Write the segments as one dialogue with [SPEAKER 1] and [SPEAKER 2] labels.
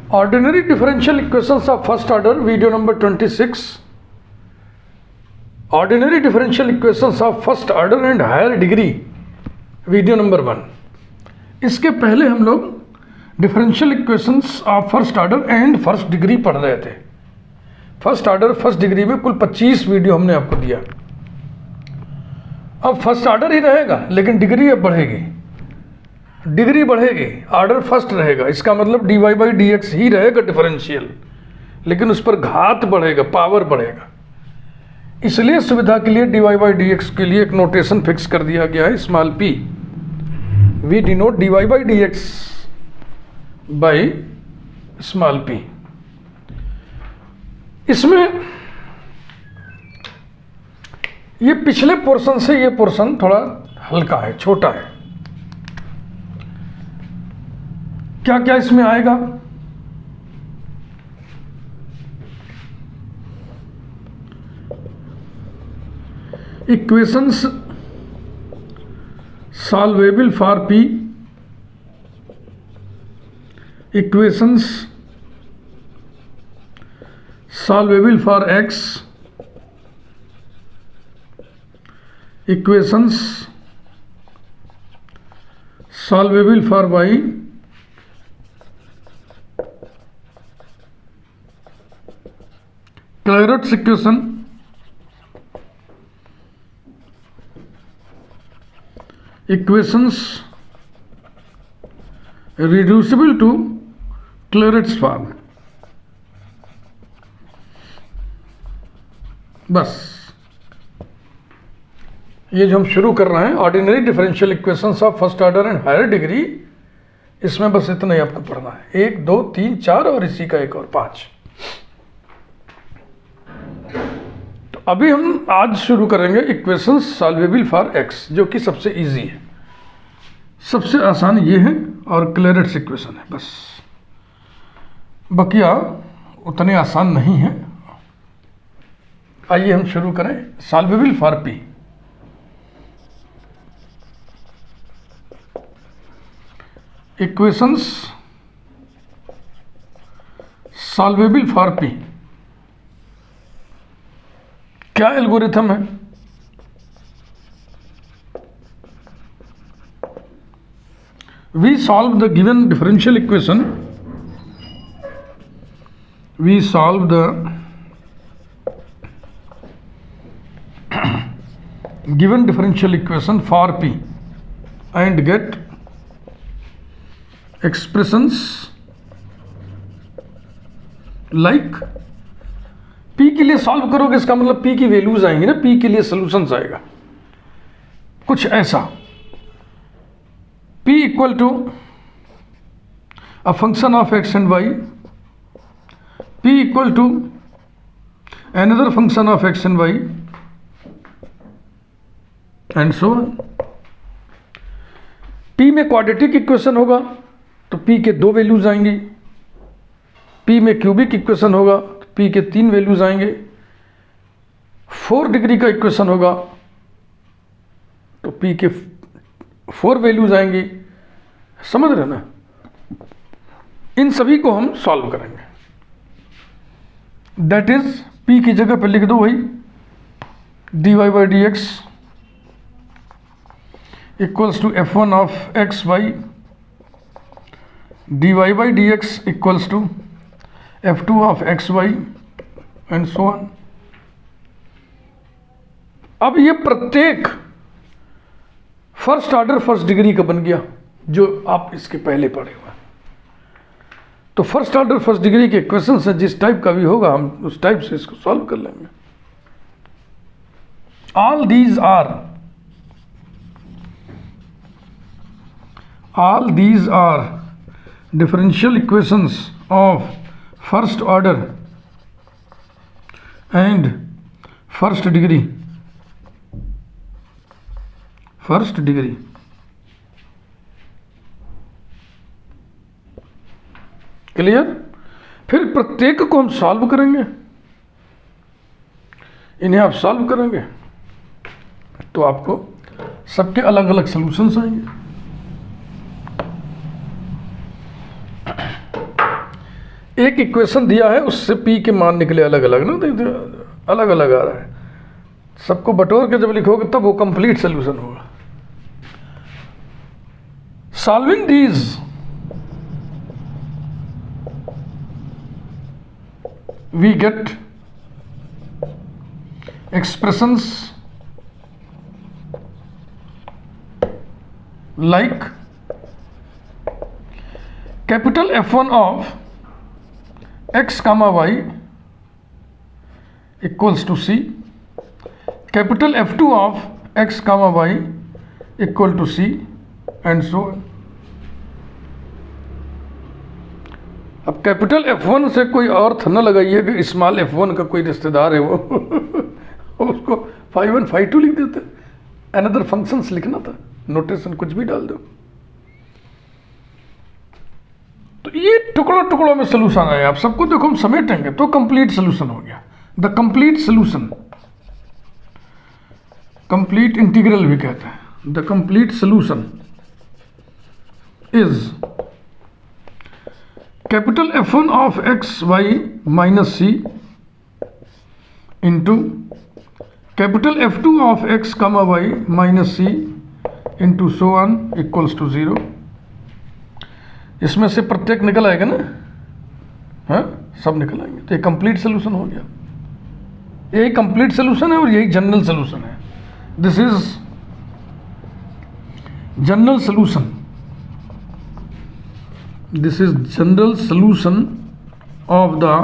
[SPEAKER 1] Ordinary differential equations of first order, video number 26. Ordinary differential equations of first order and higher degree, video number 1. इसके पहले हम लोग differential equations of first order and first degree पढ़ रहे थे. First order first degree में कुल 25 video हमने आपको दिया. अब फर्स्ट ऑर्डर ही रहेगा लेकिन डिग्री अब बढ़ेगी. डिग्री बढ़ेगी, ऑर्डर फर्स्ट रहेगा. इसका मतलब D Y by D X ही रहेगा डिफरेंशियल, लेकिन उस पर घात बढ़ेगा, पावर बढ़ेगा. इसलिए सुविधा के लिए D Y by D X के लिए एक नोटेशन फिक्स कर दिया गया है, small P. We denote D Y by D X by small P. इसमें ये पिछले पोर्शन से ये पोर्शन थोड़ा हल्का है, छोटा है. क्या क्या इसमें आएगा? Equations solvable for P, equations solvable for X, equations solvable for Y, Clairaut's equation, equations reducible to Clairaut's form. बस ये जो हम शुरू कर रहे हैं ordinary differential equations of first order and higher degree, इसमें बस इतना ही आपको पढ़ना है. 1 2 3 4 और इसी का एक और 5. तो अभी हम आज शुरू करेंगे इक्वेशंस सॉल्वेबल फॉर एक्स, जो कि सबसे इजी है, सबसे आसान ये है और क्लैरेट्स इक्वेशन है. बस बकिया उतने आसान नहीं है. आइए हम शुरू करें. Solvable for P, equations solvable for P. क्या एल्गोरिथम है? We solve the given differential equation. We solve the given differential equation for P and get expressions like P के लिए सॉल्व करोगे, इसका मतलब P की वैल्यूज आएंगी ना, P के लिए सॉल्यूशंस आएगा. कुछ ऐसा P equal to a function of X and Y, P equal to another function of X and Y and so on. P में क्वाड्रेटिक इक्वेशन होगा तो P के 2 वैल्यूज आएंगी. P में क्यूबिक इक्वेशन होगा तो P के 3 वैल्यूज आएंगे. 4 डिग्री का इक्वेशन होगा तो P के 4 वैल्यूज आएंगी. समझ रहे ना? इन सभी को हम सॉल्व करेंगे. दैट इज P की जगह पे लिख दो वही D Y by D x equals to F1 of X Y, D Y by D x equals to F2 of X Y and so on. अब ये प्रत्येक फर्स्ट ऑर्डर फर्स्ट डिग्री का बन गया, जो आप इसके पहले पढ़े हुए. तो फर्स्ट ऑर्डर फर्स्ट डिग्री के क्वेश्चन है, जिस टाइप का भी होगा हम उस टाइप से इसको सॉल्व कर लेंगे. All these are differential equations of first order and first degree. Clear? फिर प्रत्येक को हम सॉल्व करेंगे. इन्हें आप सॉल्व करेंगे तो आपको सबके अलग अलग सॉल्यूशंस आएंगे. एक इक्वेशन दिया है उससे पी के मान निकले अलग अलग ना, तो अलग अलग आ रहा है। सबको बटोर के जब लिखोगे तब वो कंप्लीट सोल्यूशन होगा। Solving these we get expressions like capital F1 of x comma y equals to c, capital F2 of x comma y equal to c, and so on। अब कैपिटल F1 से कोई अर्थ न लगाइए कि small f1 का कोई रिश्तेदार है वो उसको phi1 phi2 लिख देते, अनदर फंक्शंस लिखना था, नोटेशन कुछ भी डाल दो। तो ये टुकड़ों टुकड़ों में सोल्यूशन आया। आप सबको देखो हम समेटेंगे तो कंप्लीट सोल्यूशन हो गया। The complete solution, complete integral भी कहते हैं। The complete solution is capital F1 of X Y minus C into capital F2 of X comma Y minus C into so on equals to 0। इसमें से प्रत्येक निकल आएगा ना, हाँ सब निकल आएंगे। तो ये कंप्लीट सोल्यूशन हो गया। यही कंप्लीट सोल्यूशन है और यही जनरल सोल्यूशन है। This is general solution, this is general solution of the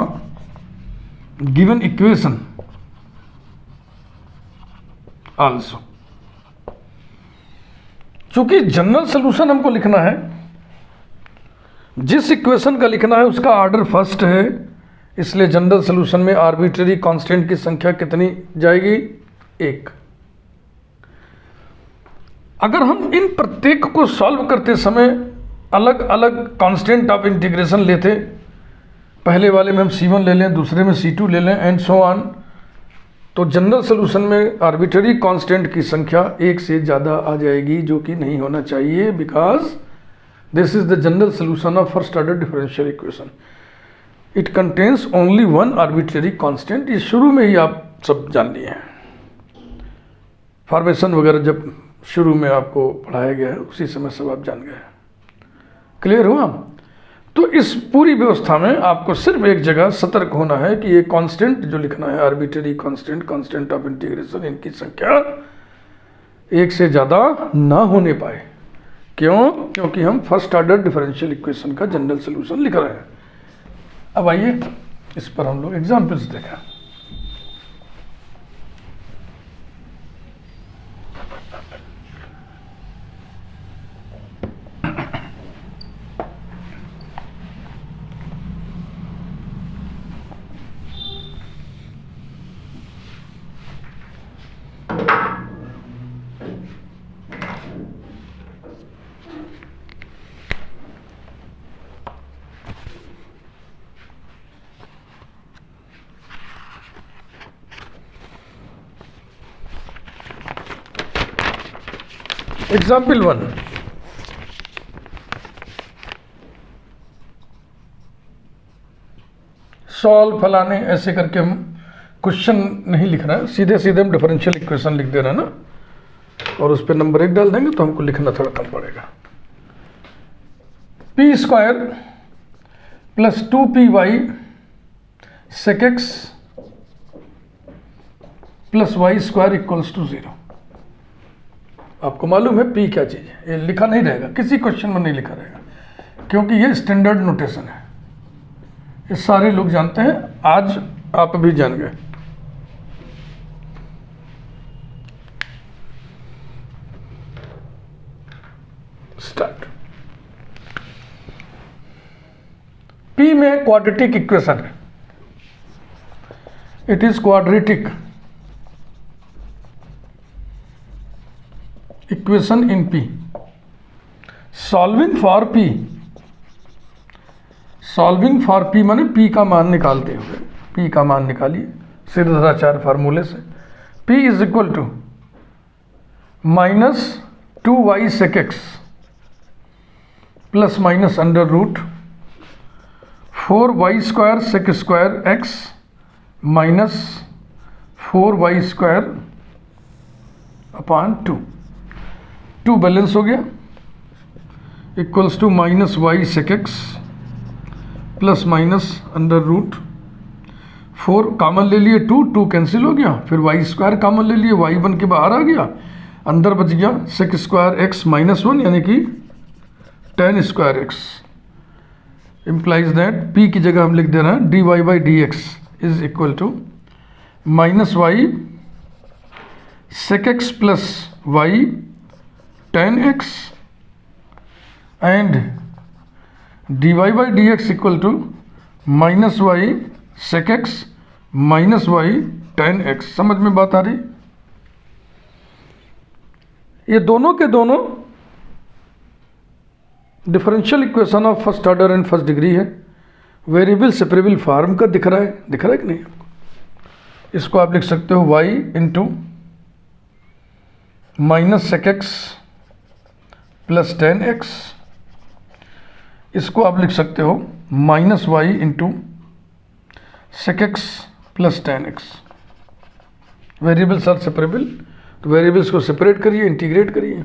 [SPEAKER 1] given equation also। चूंकि जनरल सोल्यूशन हमको लिखना है, जिस इक्वेशन का लिखना है उसका ऑर्डर फर्स्ट है, इसलिए जनरल सोल्यूशन में आर्बिट्रेरी कांस्टेंट की संख्या कितनी जाएगी? 1। अगर हम इन प्रत्येक को सॉल्व करते समय अलग अलग कांस्टेंट ऑफ इंटीग्रेशन लेते, पहले वाले में हम C1 ले लें, दूसरे में C2 ले लें एंड सो ऑन, तो जनरल सोल्यूशन में आर्बिट्रेरी कांस्टेंट की संख्या 1 से ज़्यादा आ जाएगी, जो कि नहीं होना चाहिए, because this is the general solution of first order differential equation. It contains only one arbitrary constant. ये शुरू में ही आप सब जान लिए हैं, फॉर्मेशन वगैरह जब शुरू में आपको पढ़ाया गया है उसी समय सब आप जान गए। क्लियर हुआ? तो इस पूरी व्यवस्था में आपको सिर्फ एक जगह सतर्क होना है कि ये कांस्टेंट जो लिखना है, arbitrary constant, constant of integration, इनकी संख्या 1 से ज़्यादा ना होने पाए। क्यों? क्योंकि हम फर्स्ट ऑर्डर डिफरेंशियल इक्वेशन का जनरल सोल्यूशन लिख रहे हैं। अब आइए इस पर हम लोग एग्जाम्पल्स देखें। एग्जाम्पल 1, सॉल्व फलाने ऐसे करके हम क्वेश्चन नहीं लिख रहे हैं, सीधे सीधे हम डिफरेंशियल इक्वेशन लिख दे रहे हैं ना, और उस पर नंबर 1 डाल देंगे तो हमको लिखना थोड़ा कम पड़ेगा। p² plus 2py sec x plus y² equals to 0। आपको मालूम है p क्या चीज़ है, ये लिखा नहीं रहेगा, किसी क्वेश्चन में नहीं लिखा रहेगा, क्योंकि ये स्टैंडर्ड नोटेशन है, ये सारे लोग जानते हैं, आज आप भी जान गए। स्टार्ट। p में क्वाड्रेटिक इक्वेशन है, it is quadratic equation in p। Solving for p, solving for p माने p का मान निकालते हुए, p का मान निकालिए सिद्धाचार्य फार्मूले से। p is equal to -2y sec x plus minus under root 4y² sec square x minus 4y² upon 2 balance हो गया, equals to minus Y sec x plus minus under root 4 common ले लिए, 2 cancel हो गया, फिर y² common ले लिए, y बन के बाहर आ गया, अंदर बच गया सेक स्क्वायर एक्स माइनस 1 यानी कि tan square X. Implies that p की जगह हम लिख दे रहे हैं dy/dx is equal to minus Y sec x plus Y tan x and dy/dx equal to minus Y sec X minus Y tan x। समझ में बात आ रही? ये दोनों के दोनों differential equation of first order and first degree है, variable separable form का दिख रहा है कि नहीं? इसको आप लिख सकते हो y into minus sec x plus tan x, इसको आप लिख सकते हो minus Y into sec x plus tan x। Variables are separable, तो वेरिएबल्स को सेपरेट करिए, इंटीग्रेट करिए।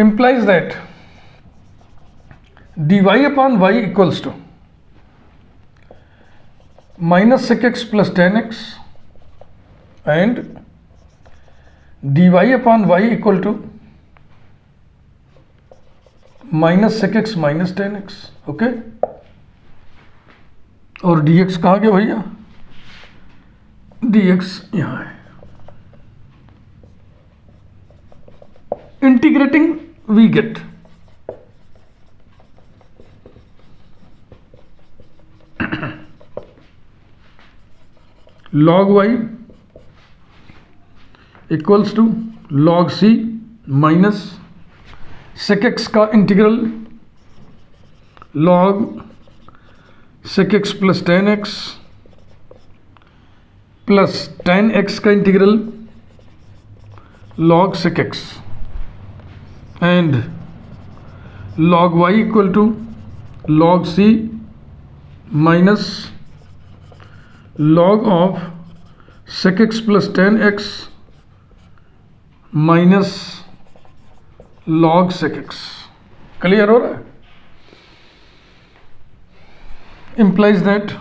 [SPEAKER 1] Implies that dy/y equals to minus sec x plus tan x and dy/y equal to minus sec X minus tan x। Okay, और dx कहाँ गया भैया? dx यहाँ है। Integrating we get log y equals to log c minus sec X का integral log sec x plus tan x plus tan x का integral log sec X and log y equal to log c minus log of sec x plus tan x minus log sec X. Clear हो रहा है? implies that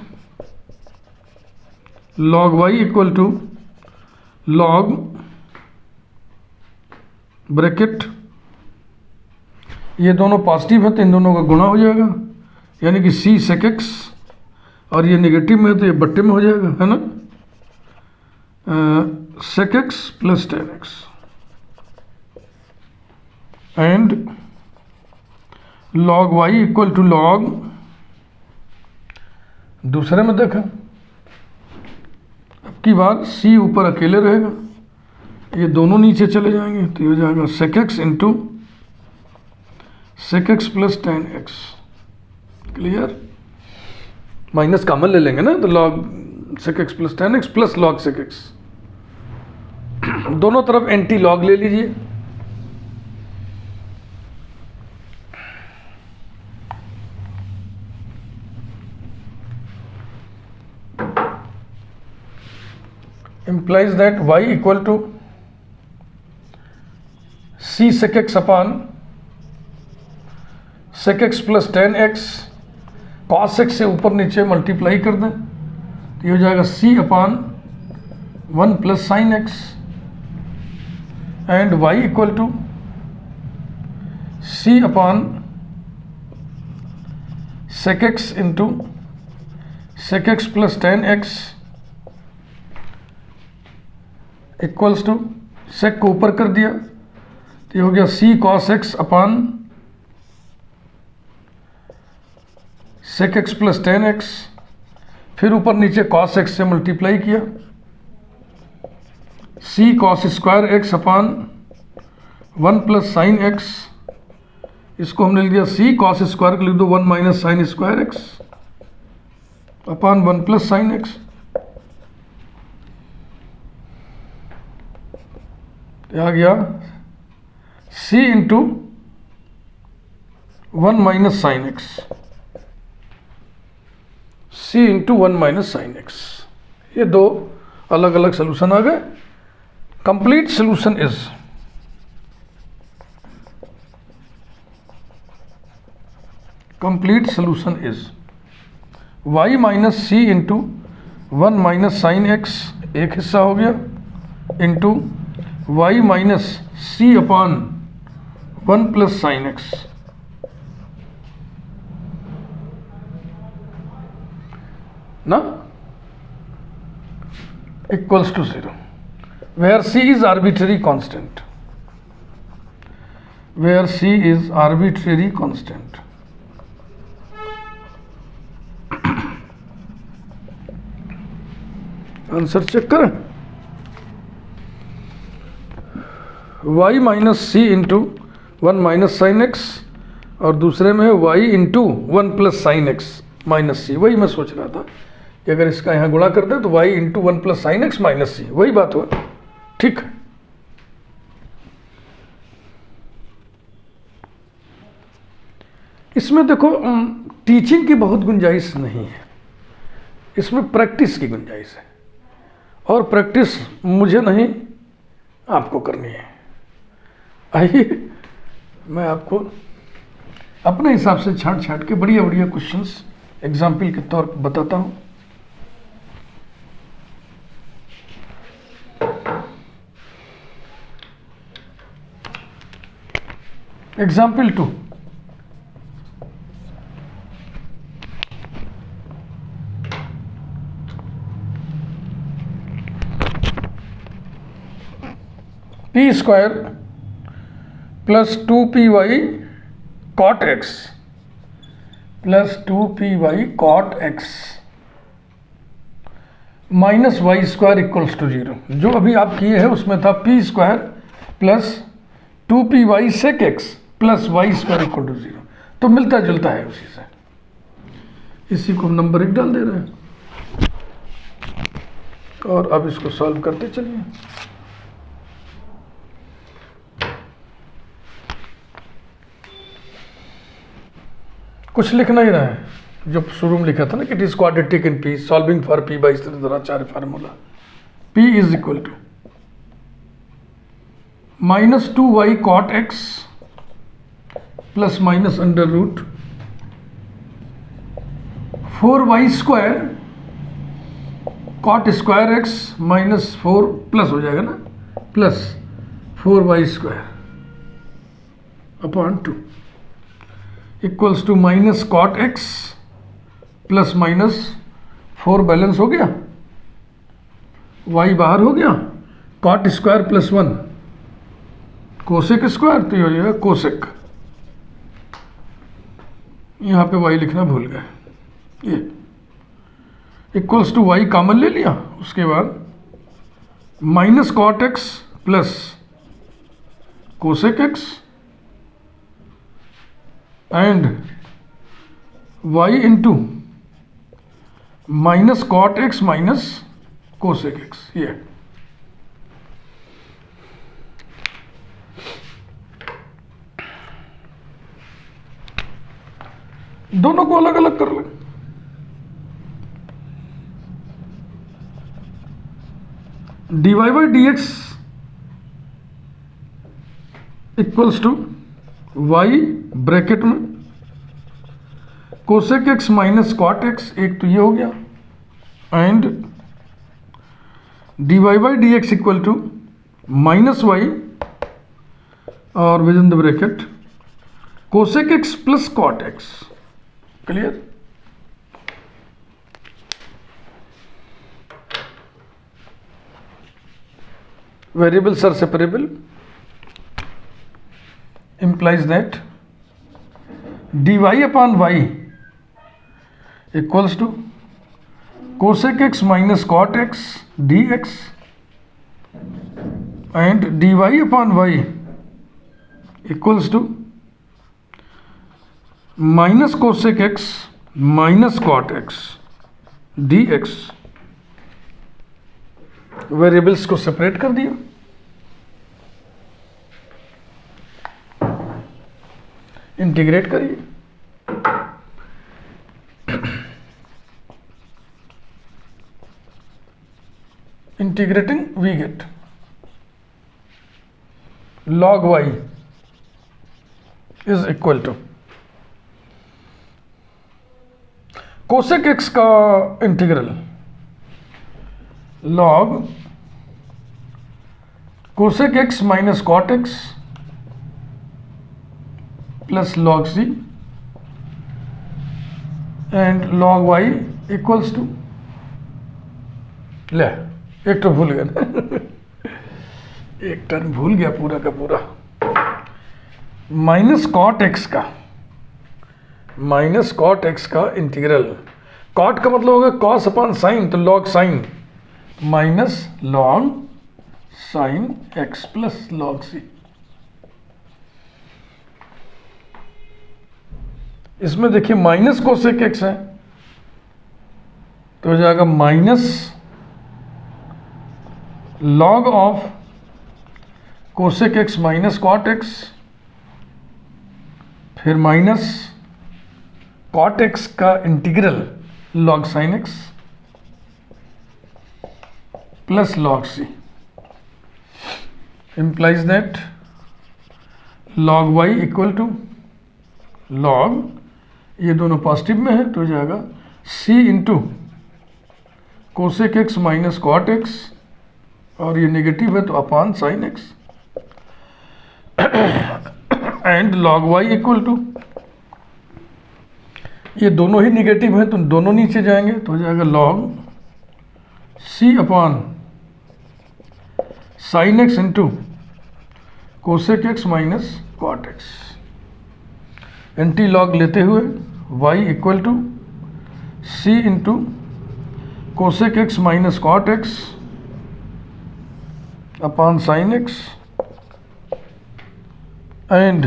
[SPEAKER 1] log y equal to log bracket, ये दोनों positive है तो इन दोनों का गुणा हो जाएगा, यानी कि c सेक एक्स, और ये नेगेटिव में है तो ये बट्टे में हो जाएगा, है ना, sec x plus tan x and log y equal to log, दूसरे में देखा अब की बार c ऊपर अकेले रहेगा, ये दोनों नीचे चले जाएंगे तो ये हो जाएगा sec X into sec x plus tan x। Clear? Minus common ले लेंगे ना, तो log sec x plus tan x plus log sec X, दोनों तरफ एंटी लॉग ले लीजिए। implies that y equal to c sec X upon sec x plus tan x, cos x से ऊपर नीचे मल्टीप्लाई कर दें तो ये हो जाएगा c upon 1 plus sine x and y equal to c upon sec X into sec x plus tan x equals to sec को ऊपर कर दिया तो ये हो गया c cos x upon sec x plus tan x, फिर ऊपर नीचे cos x से मल्टीप्लाई किया, c cos square x upon 1 plus sine x, इसको हमने लिख दिया c cos स्क्वायर को लिख दो 1 minus sine square x upon 1 plus sine x। आ गया c into 1 minus sine x c into 1 minus sine x. ये दो अलग अलग सोल्यूशन आ गए। Complete solution is y minus C into 1 minus sine x एक हिस्सा हो गया, into y minus c upon 1 plus sine x ना equals to 0, where c is arbitrary constant, where c is arbitrary constant। Answer check करें। y minus सी into 1 minus sine X और दूसरे में y into 1 plus sine X minus C. वही मैं सोच रहा था कि अगर इसका यहाँ गुणा कर दे तो y into 1 plus sine X minus C, वही बात हुआ। ठीक है, इसमें देखो टीचिंग की बहुत गुंजाइश नहीं है, इसमें प्रैक्टिस की गुंजाइश है, और प्रैक्टिस मुझे नहीं आपको करनी है। आइए मैं आपको अपने हिसाब से छांट छांट के बढ़िया बढ़िया क्वेश्चंस एग्जाम्पल के तौर पर बताता हूँ। Example 2, p square plus 2py cot x plus 2py cot x minus y square equals to 0। जो अभी आप किए हैं उसमें था p square plus 2py sec x plus y square equal to 0, तो मिलता जुलता है उसी से। इसी को हम नंबर 1 डाल दे रहे हैं और अब इसको सॉल्व करते चलिए। कुछ लिखना ही रहा है जो शुरू में लिखा था ना कि it is quadratic in p, solving for p by Dronacharya formula. P is equal to minus 2y cot x plus minus under root 4y square cot square x minus 4 plus हो जाएगा ना, plus 4y square upon 2 equals to minus cot x plus minus 4 balance हो गया, y बाहर हो गया, cot square plus 1 cosec square, तो ये हो जाएगा कोसेक। यहाँ पे y लिखना भूल गए, ये इक्वल्स टू y कॉमन ले लिया, उसके बाद minus cot x plus cosec X and y into minus cot x minus cosec X. ये दोनों को अलग अलग कर लें। dy by D x equals to y bracket में cosec x minus cot X, एक तो ये हो गया, and dy by D x equal to minus Y और within the bracket cosec X plus cot X. Clear? Variables are separable implies that dy upon y equals to cosec x minus cot x dx and dy upon y equals to minus cosec x minus cot x dx। Variables को separate कर दिया, integrate करिए। integrating we get log y is equal to cosec x का integral log cosec x minus cot x plus log c and log y equals to, ले एक तो भूल गया ना एक टर्म भूल गया पूरा का पूरा, माइनस कॉट एक्स का इंटीग्रल, कॉट का मतलब होगा कॉस अपॉन साइन, तो log sine minus log sine X plus log C. इसमें देखिए माइनस कोसेक एक्स है तो हो जाएगा minus log of cosec x minus cot X, फिर माइनस कॉट एक्स का integral log sine X plus log C implies that log y equal to log, ये दोनों पॉजिटिव में है तो हो जाएगा c into cosec x minus cot x, और ये नेगेटिव है तो upon sine x, and log y equal to, ये दोनों ही नेगेटिव हैं तो दोनों नीचे जाएंगे तो हो जाएगा log c upon sine x into cosec x minus cot x, anti log लेते हुए y equal to c into cosec x minus cot x upon sine x, and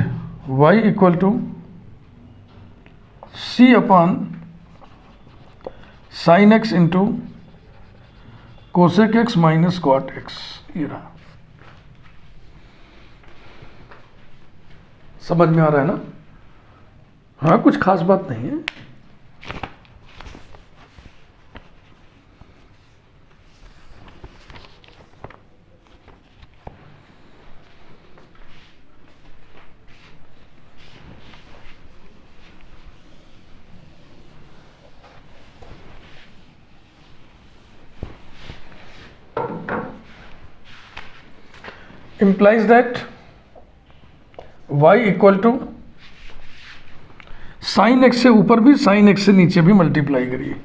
[SPEAKER 1] y equal to c upon sine x into cosec x minus cot x. ये रहा, समझ में आ रहा है ना? हाँ, कुछ खास बात नहीं है। implies that y equal to sine x से ऊपर भी साइन एक्स से नीचे भी मल्टीप्लाई करिए,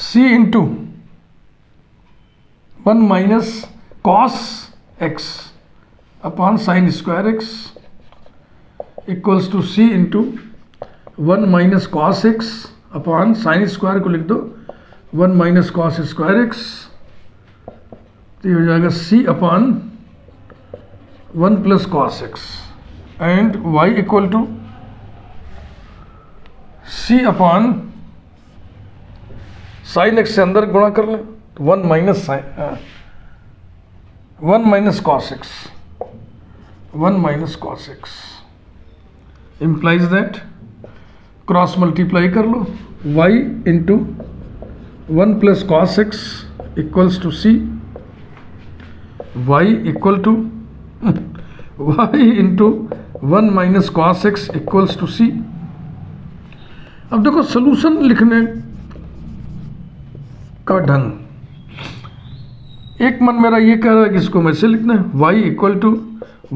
[SPEAKER 1] c into 1 minus cos x upon sine square x equals to c into 1 minus cos x upon sine square को लिख दो 1 माइनस कॉस स्क्वायर एक्स, तो ये हो जाएगा c upon 1 plus cos x, and y equal to c upon sine x से अंदर गुणा कर लें तो 1 minus cos x, 1 minus cos x implies that cross multiply कर लो y into 1 plus cos x equals to c, y equal to y into 1 minus cos x equals to c। अब देखो सोल्यूशन लिखने का ढंग, एक मन मेरा ये कह रहा है कि इसको मैं से लिखना है y equal to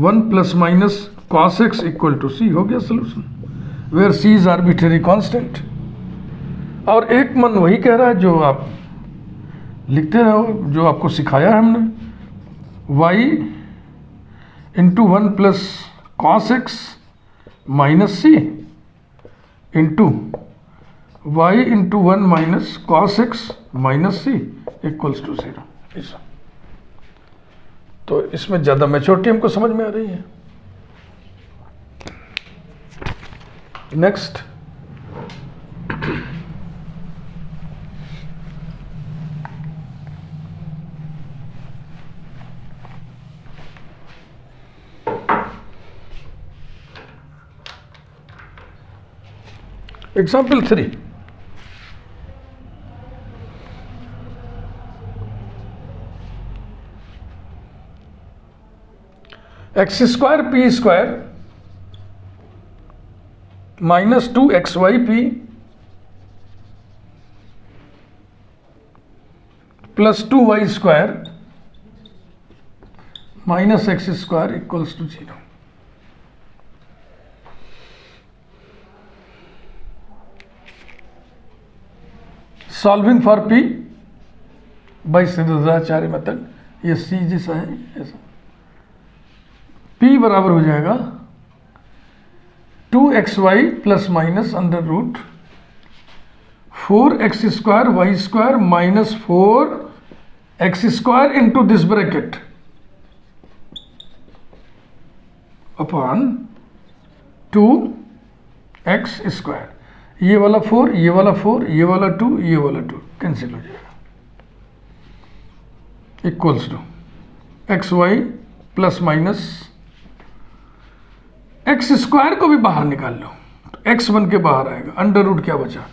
[SPEAKER 1] 1 plus minus cos x equal to c, हो गया solution, where c is arbitrary constant. और एक मन वही कह रहा है जो आप लिखते रहो, जो आपको सिखाया है हमने, y into 1 plus cos x minus C into y into 1 minus cos x minus c equals to 0। ऐसा तो इसमें ज़्यादा मैच्योरिटी हमको समझ में आ रही है। Next, example 3, x square p square minus 2xyp plus 2y square minus x square equals to 0। Solving for p by Siddhacharya method, ये सी जैसा है ऐसा। पी बराबर हो जाएगा 2xy plus minus under root 4x square y square minus 4x square into this bracket upon 2x square. ये वाला 4, ये वाला 4, ये वाला 2, ये वाला 2 कैंसिल हो जाएगा, equals to xy plus minus x square को भी बाहर निकाल लो तो x बन के बाहर आएगा, अंडर रूट क्या बचा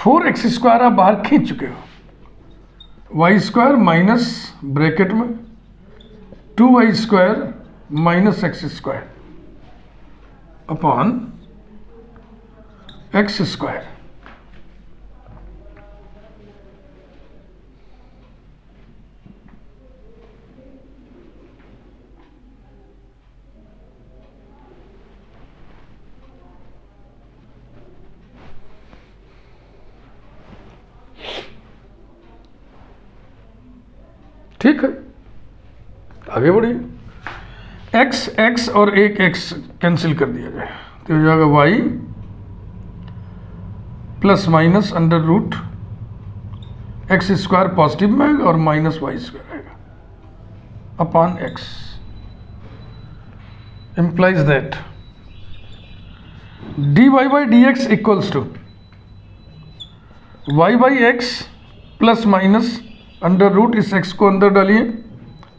[SPEAKER 1] 4x स्क्वायर आप बाहर खींच चुके हो, वाई स्क्वायर माइनस ब्रैकेट में 2y square minus x square upon x square. ठीक है, आगे बढ़िए। एक्स एक्स और एक एक्स कैंसिल कर दिया जाए तो हो जाएगा y plus minus under root x square positive में आएगा और माइनस वाई स्क्वायर आएगा upon x. implies that dy by dx equals to y by x plus minus under root, इस x को अंदर डालिए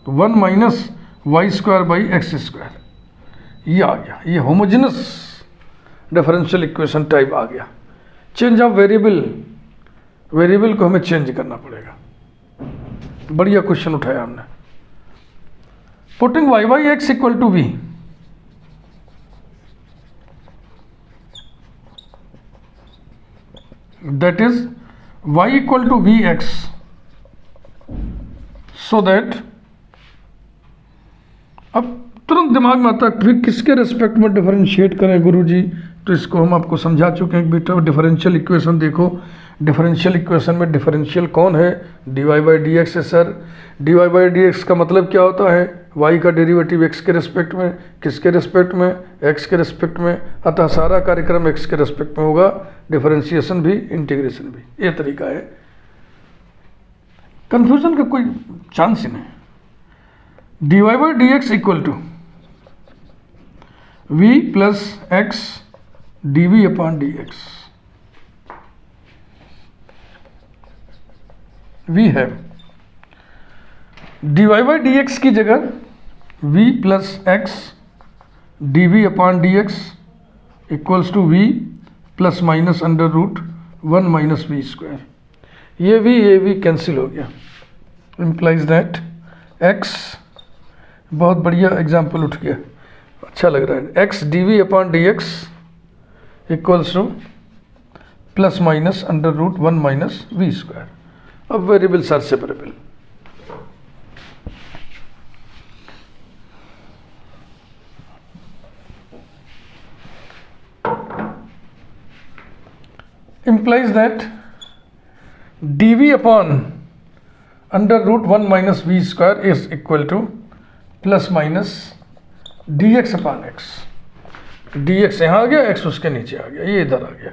[SPEAKER 1] तो 1 minus y square by x square. ये आ गया, ये होमोजेनस डिफरेंशियल इक्वेशन टाइप आ गया। चेंज ऑफ वेरिएबल, वेरिएबल को हमें चेंज करना पड़ेगा। बढ़िया क्वेश्चन उठाया हमने। Putting y by x equal to v, that is y equal to vx, so that अब तुरंत दिमाग में आता है फिर किसके रेस्पेक्ट में डिफरेंशिएट करें गुरुजी, तो इसको हम आपको समझा चुके हैं बेटा। डिफरेंशियल इक्वेशन देखो, डिफरेंशियल इक्वेशन में डिफरेंशियल कौन है, dy बाई डी एक्स है sir. dy by D x का मतलब क्या होता है, y का डेरिवेटिव x के रेस्पेक्ट में, किसके रेस्पेक्ट में, x के रेस्पेक्ट में, अतः सारा कार्यक्रम x के रेस्पेक्ट में होगा, डिफरेंशिएशन भी इंटीग्रेशन भी। ये तरीका है, कंफ्यूजन का कोई चांस ही नहीं। dy by D x equal to v plus x d we upon D x. V है dy बाई डी एक्स की जगह v plus x d we upon D x equals to v plus minus under root 1 minus we square. ये v cancel हो गया, implies that x, बहुत बढ़िया example उठ गया, अच्छा लग रहा है। x D we upon D x equals to plus minus under root 1 minus we square. अब variables are separable. implies that dv upon under root 1 minus v square is equal to plus minus dx upon x। dx यहाँ आ गया, x उसके नीचे आ गया, ये इधर आ गया।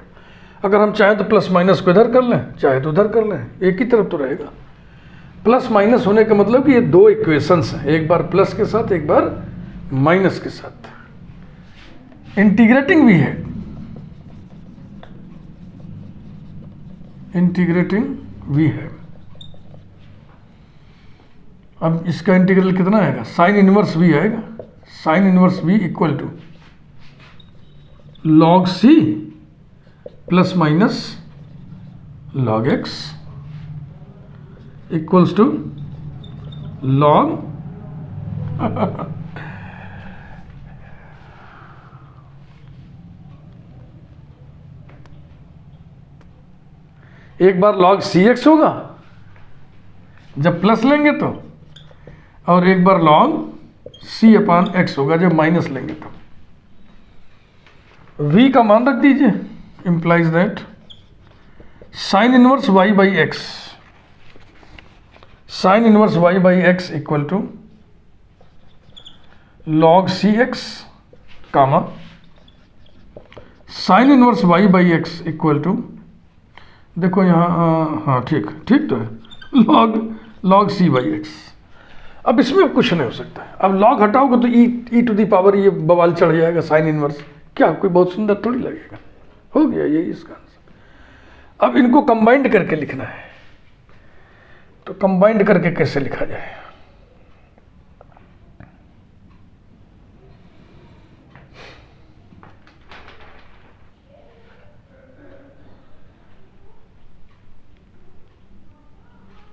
[SPEAKER 1] अगर हम चाहें तो प्लस माइनस को इधर कर लें, चाहे तो उधर कर लें, एक ही तरफ तो रहेगा। प्लस माइनस होने का मतलब कि ये दो इक्वेशंस हैं, एक बार प्लस के साथ एक बार माइनस के साथ। इंटीग्रेटिंग भी है, इंटीग्रेटिंग v है। अब इसका इंटीग्रल कितना आएगा, साइन इनवर्स v आएगा। Sine inverse v equal to log c plus minus log x equals to log एक बार log cx होगा जब प्लस लेंगे तो, और एक बार log c अपान x होगा जब माइनस लेंगे तो। v का मान रख दीजिए, implies that sin inverse y by x, sin inverse y by x equal to log cx comma sin inverse y by x equal to, देखो यहाँ हाँ ठीक तो है, log c by x। अब इसमें कुछ नहीं हो सकता है, अब log हटाओगे तो e टू दी पावर ये बवाल चढ़ जाएगा sin इनवर्स, क्या कोई बहुत सुंदर थोड़ी लगेगा। हो गया यही इसका आंसर। अब इनको कंबाइंड करके लिखना है, तो कंबाइंड करके कैसे लिखा जाए?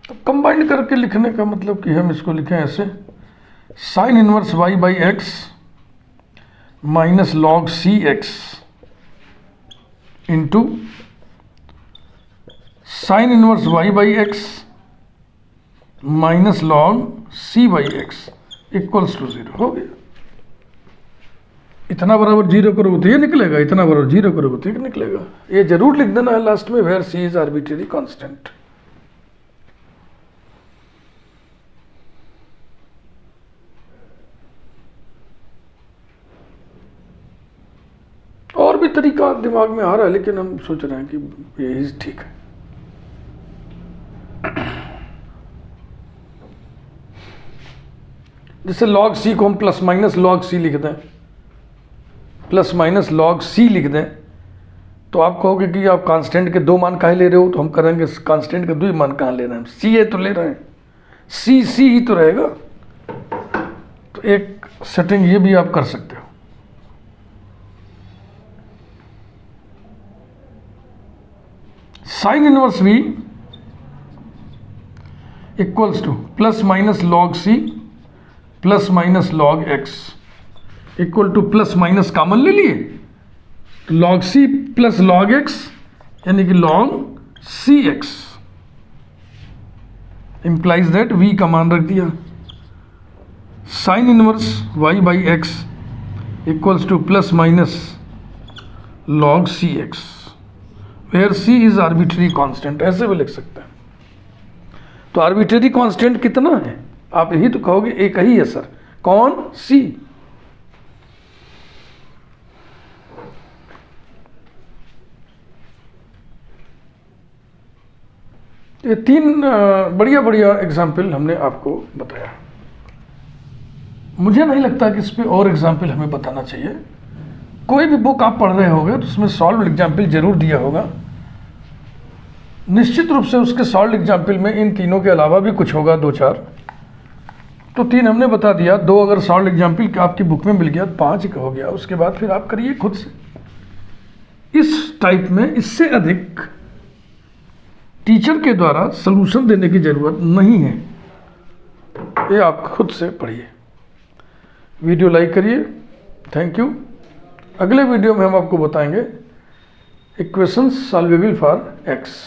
[SPEAKER 1] तो कंबाइंड करके लिखने का मतलब कि हम इसको लिखें ऐसे, sine inverse y by x minus log c x into sine inverse y by x minus log c by x equals to 0। हो गया। इतना बराबर 0 करोगे तो ये निकलेगा, इतना बराबर 0 करोगे तो ये निकलेगा। ये जरूर लिख देना है लास्ट में, where c is arbitrary constant. और भी तरीका दिमाग में आ रहा है, लेकिन हम सोच रहे हैं कि यही ठीक है। जैसे log c को हम प्लस माइनस log c लिख दें, प्लस माइनस log c लिख दें, तो आप कहोगे कि आप कांस्टेंट के 2 मान काहे ले रहे हो, तो हम करेंगे कांस्टेंट के 2 ही मान कहाँ ले रहे हैं, c है तो ले रहे हैं, c ही तो रहेगा। तो एक सेटिंग ये भी आप कर सकते हो। Sine inverse v equals to plus minus log c plus minus log x equal to plus minus common ले लिए, तो log c plus log x यानी कि log cx implies that v का मान रख दिया, sine inverse y by x equals to plus minus log cx where c is arbitrary constant, ऐसे भी लिख सकते हैं। तो आर्बिट्रेरी कांस्टेंट कितना है, आप यही तो कहोगे एक ही है सर, कौन? c। ये 3 बढ़िया बढ़िया एग्जाम्पल हमने आपको बताया। मुझे नहीं लगता कि इस पे और एग्जाम्पल हमें बताना चाहिए। कोई भी बुक आप पढ़ रहे होगे तो उसमें सॉल्व एग्जाम्पल जरूर दिया होगा, निश्चित रूप से उसके सॉल्व एग्जाम्पल में इन तीनों के अलावा भी कुछ होगा, 2-4। तो 3 हमने बता दिया, 2 अगर सॉल्व एग्जाम्पल आपकी बुक में मिल गया तो 5 हो गया। उसके बाद फिर आप करिए खुद से। इस टाइप में इससे अधिक टीचर के द्वारा सलूशन देने की जरूरत नहीं है, ये आप खुद से पढ़िए। वीडियो लाइक करिए, थैंक यू। अगले वीडियो में हम आपको बताएंगे इक्वेशंस सॉल्वेबल फॉर एक्स।